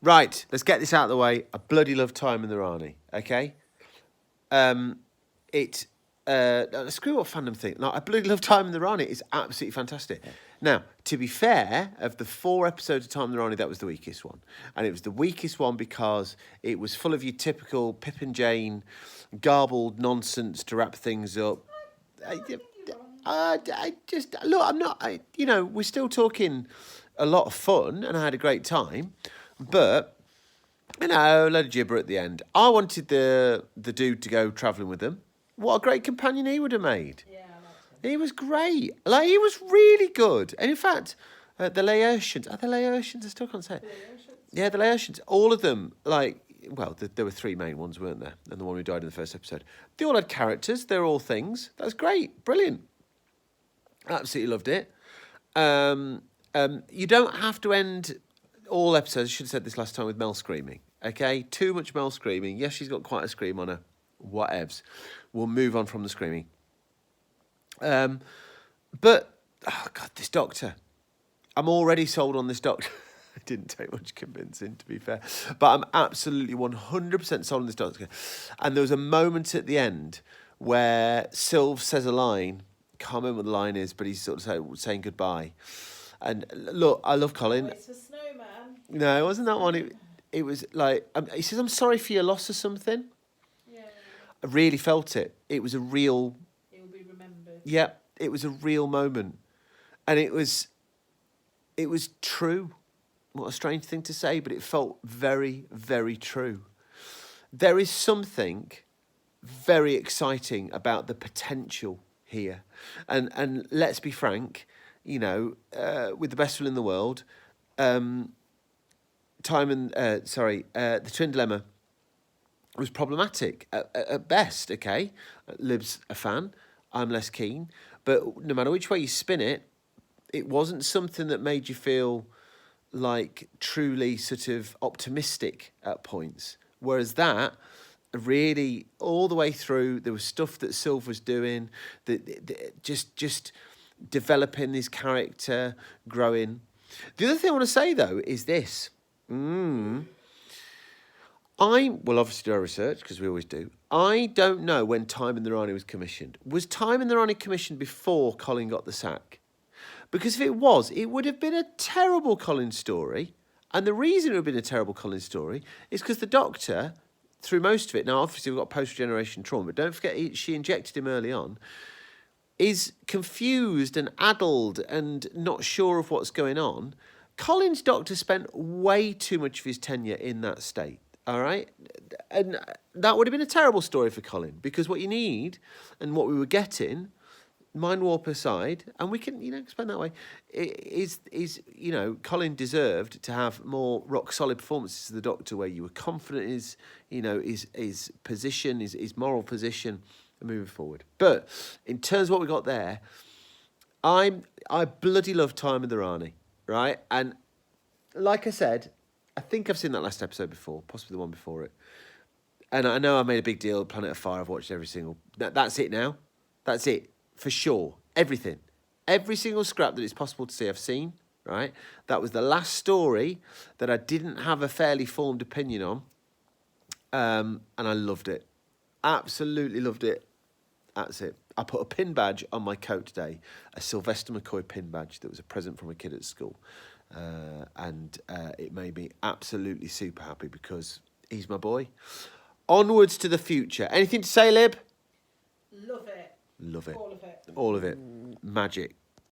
Right, let's get this out of the way. I bloody love Time in the Rani, okay? Screw what fandom think. No, I bloody love Time in the Rani. It's absolutely fantastic. Now, to be fair, of the 4 episodes of Time in the Rani, that was the weakest one. And it was the weakest one because it was full of your typical Pip and Jane garbled nonsense to wrap things up. We're still talking a lot of fun and I had a great time, but, a load of gibber at the end. I wanted the dude to go travelling with them. What a great companion he would have made. Yeah, I liked him. He was great. Like, he was really good. And in fact, the Laotians, are they Laotians? I still can't say it. Yeah, the Laotians, all of them, there were 3 main ones, weren't there? And the one who died in the first episode. They all had characters. They're all things. That's great. Brilliant. Absolutely loved it. You don't have to end all episodes, I should have said this last time, with Mel screaming, okay? Too much Mel screaming. Yes, she's got quite a scream on her. Whatevs. We'll move on from the screaming. But, oh God, this doctor. I'm already sold on this doctor. It didn't take much convincing, to be fair. But I'm absolutely 100% sold on this doctor. And there was a moment at the end where Sylv says a line. Can't remember what the line is, but he's sort of saying goodbye. And look, I love Colin. It's for Snowman. No, it wasn't that one. It was like, he says, I'm sorry for your loss or something. Yeah. I really felt it. It was a real... It will be remembered. Yeah, it was a real moment. And it was true. What a strange thing to say, but it felt very, very true. There is something very exciting about the potential here. And let's be frank, with the best will in the world, the Twin Dilemma was problematic at best, okay? Lib's a fan, I'm less keen. But no matter which way you spin it, it wasn't something that made you feel like truly sort of optimistic at points. Whereas that, really, all the way through, there was stuff that Sylv was doing, that just developing his character, growing. The other thing I want to say, though, is this. Will obviously do our research, because we always do. I don't know when Time in the Rani was commissioned. Was Time in the Rani commissioned before Colin got the sack? Because if it was, it would have been a terrible Colin story. And the reason it would have been a terrible Colin story is because the Doctor, through most of it, now obviously we've got post-generation trauma, but don't forget she injected him early on, is confused and addled and not sure of what's going on. Colin's Doctor spent way too much of his tenure in that state, all right? And that would have been a terrible story for Colin, because what you need, and what we were getting, mind warp aside, and we can, explain that way, is Colin deserved to have more rock-solid performances of the Doctor where you were confident in his position, his moral position, and moving forward. But in terms of what we got there, I bloody love Time in the Rani, right? And like I said, I think I've seen that last episode before, possibly the one before it. And I know I made a big deal of Planet of Fire. I've watched every single... That's it now. That's it. For sure. Everything. Every single scrap that it's possible to see, I've seen, right? That was the last story that I didn't have a fairly formed opinion on. And I loved it. Absolutely loved it. That's it. I put a pin badge on my coat today, a Sylvester McCoy pin badge that was a present from a kid at school. And it made me absolutely super happy because he's my boy. Onwards to the future. Anything to say, Lib? Love it. Love it. All of it. All of it. Magic.